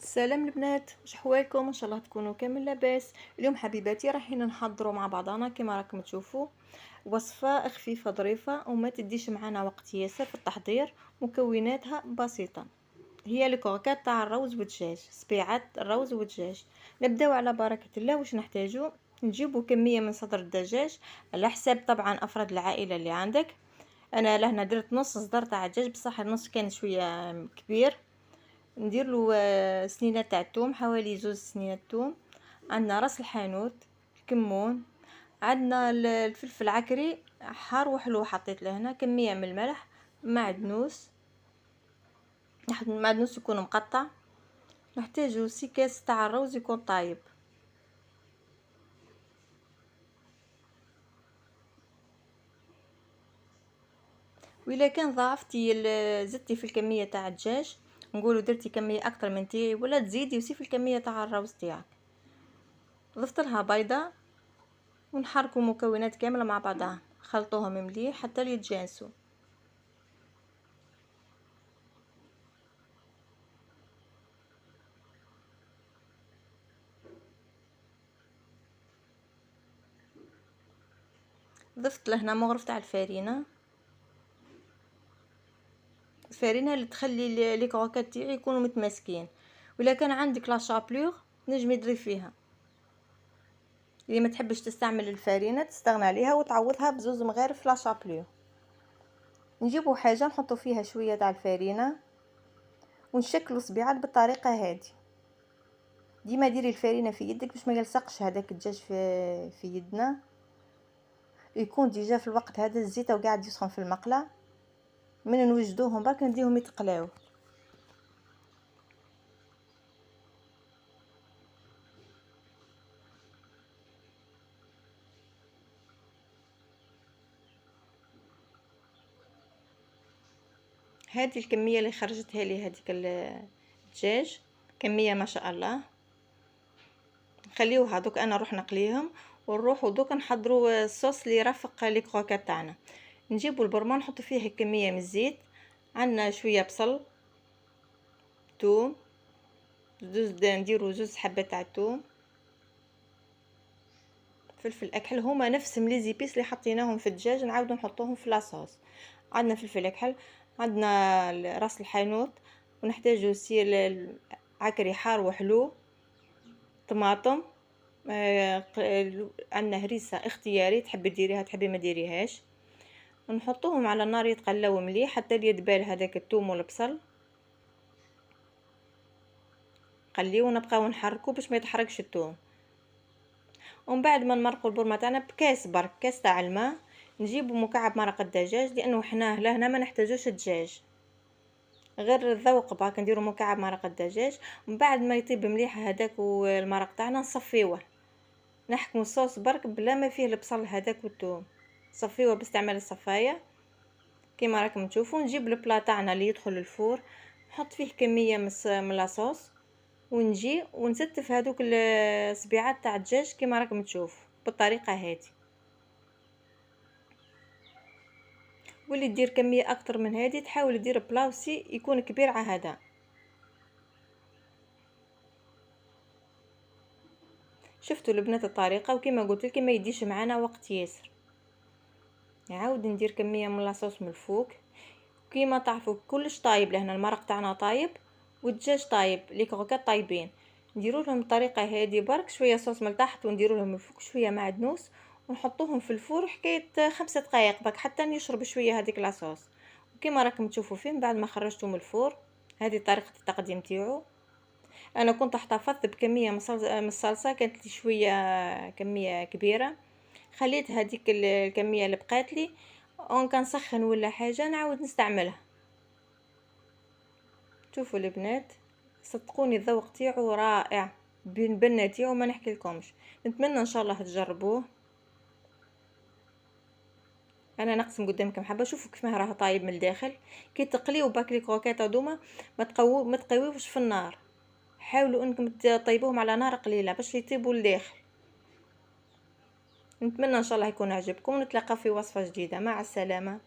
سلام البنات، واش حوالكم؟ ان شاء الله تكونوا كامل لاباس. اليوم حبيباتي رايحين نحضروا مع بعضنا كما راكم تشوفوا وصفه خفيفه ظريفه وما تديش معنا وقت ياسر في التحضير. مكوناتها بسيطه، هي الكروكات تاع الروز والدجاج، صبيعات الروز والدجاج. نبداو على بركه الله. واش نحتاجو؟ نجيبوا كميه من صدر الدجاج على حساب طبعا افراد العائله اللي عندك. انا لهنا درت نص صدر تاع الدجاج، بصح النص كان شويه كبير. ندير له سنينه تاع الثوم، حوالي 2 سنينات ثوم. عندنا راس الحانوت، الكمون، عندنا الفلفل عكري حار وحلو، حطيت له هنا كميه من الملح، معدنوس، معدنوس يكون مقطع. نحتاجو 6 كاس تاع الروز يكون طايب. وإلا كان ضاعفتي زدتي في الكميه تاع الدجاج، نقولوا درتي كميه اكثر من تاعي، ولا تزيدي وسي في الكميه تاع الروز تاعك. ضفت لها بيضه ونحركوا المكونات كامله مع بعضها، خلطوهم مليح حتى يتجانسوا. ضفت لهنا مغرف تاع الفارينه اللي تخلي لي كروكات تاعي يكونوا متماسكين. ولا كان عندك لا شابلور نجمي تضيف فيها. اللي ما تحبش تستعمل الفارينه تستغنى عليها وتعوضها بزوز مغارف لا شابلور. نجيبوا حاجه نحطوا فيها شويه تاع الفارينه ونشكلوا صبيعات بالطريقه هذه. ديما ديري الفارينه في يدك باش ما يلصقش هذاك الدجاج في يدنا. يكون ديجا في الوقت هذا الزيت وقاعد يسخن في المقله، من نوجدوهم برك نديهم يتقلاو. هذه الكميه اللي خرجتها لي هذيك الدجاج كميه ما شاء الله. نخليوها دوك، انا نروح نقليهم ونروحوا دوك نحضروا الصوص اللي يرافق لي كروكات تاعنا. نجيبوا البرمه نحط فيه كميه من الزيت، عندنا شويه بصل، ثوم، نديروا 2 حبات تاع الثوم، فلفل اكحل، هما نفسهم لي زيبيس اللي حطيناهم في الدجاج نعاودوا نحطوهم في لاصوص. عندنا فلفل اكحل، عندنا راس الحانوت، ونحتاجوا سير عكري حار وحلو، طماطم، عندنا هريسه اختياري، تحبي ديريها تحبي ما ديريهاش. نحطوهم على النار يتقلاو مليح حتى يدبال هذاك الثوم والبصل. قليو ونبقاو نحركو باش ما يتحرقش الثوم. ومن بعد ما نمرقوا البرمه تاعنا بكاس برك، كاس تاع الماء، نجيبوا مكعب مرق الدجاج لانه حنا لهنا ما نحتاجوش الدجاج، غير الذوق باك نديروا مكعب مرق الدجاج. ومن بعد ما يطيب مليح هذاك والمرق تاعنا نصفيوه، نحكموا الصوص برك بلا ما فيه البصل هذاك والثوم، صفيوه باستعمال الصفايه كيما راكم تشوفوا. نجيب البلا تاعنا اللي يدخل الفور، نحط فيه كميه من لاصوص، ونجي ونستف هذوك الصبيعات تاع الدجاج كيما راكم تشوفوا بالطريقه هذه. واللي دير كميه اكثر من هذه تحاول دير بلاوسي يكون كبير على هذا. شفتوا البنات الطريقه، وكما قلت لكم ما يديش معنا وقت ياسر. نعاود ندير كميه من لاصوص من الفوق. كيما تعرفوا كلش طايب لهنا، المرق تاعنا طايب والدجاج طايب، لي كروكات طايبين. نديروا لهم الطريقه هذه برك شويه صوص من تحت، ونديروا لهم من الفوق شويه معدنوس، ونحطوهم في الفور حكايه 5 دقائق برك حتى يشرب شويه هذيك لاصوص. وكما راكم تشوفوا فيه بعد ما خرجتوا من الفور، هذه طريقه التقديم تاعو. انا كنت احتفظت بكميه من الصلصه، كانت لي شويه كميه كبيره، خليت هذيك الكميه اللي بقات لي اون كان سخن ولا حاجه نعاود نستعملها. شوفوا البنات، صدقوني الذوق تاعو رائع، بالبنه تاعو ما نحكي لكمش. نتمنى ان شاء الله تجربوه. انا نقسم قدامكم حبه، شوفوا كيف ما راه طايب من الداخل. كي تقليو باكلي كروكيط هذوما ما تقويوش في النار، حاولوا انكم تطيبوهم على نار قليله باش يطيبوا لداخل. نتمنى ان شاء الله يكون عجبكم، نتلاقى في وصفه جديده، مع السلامه.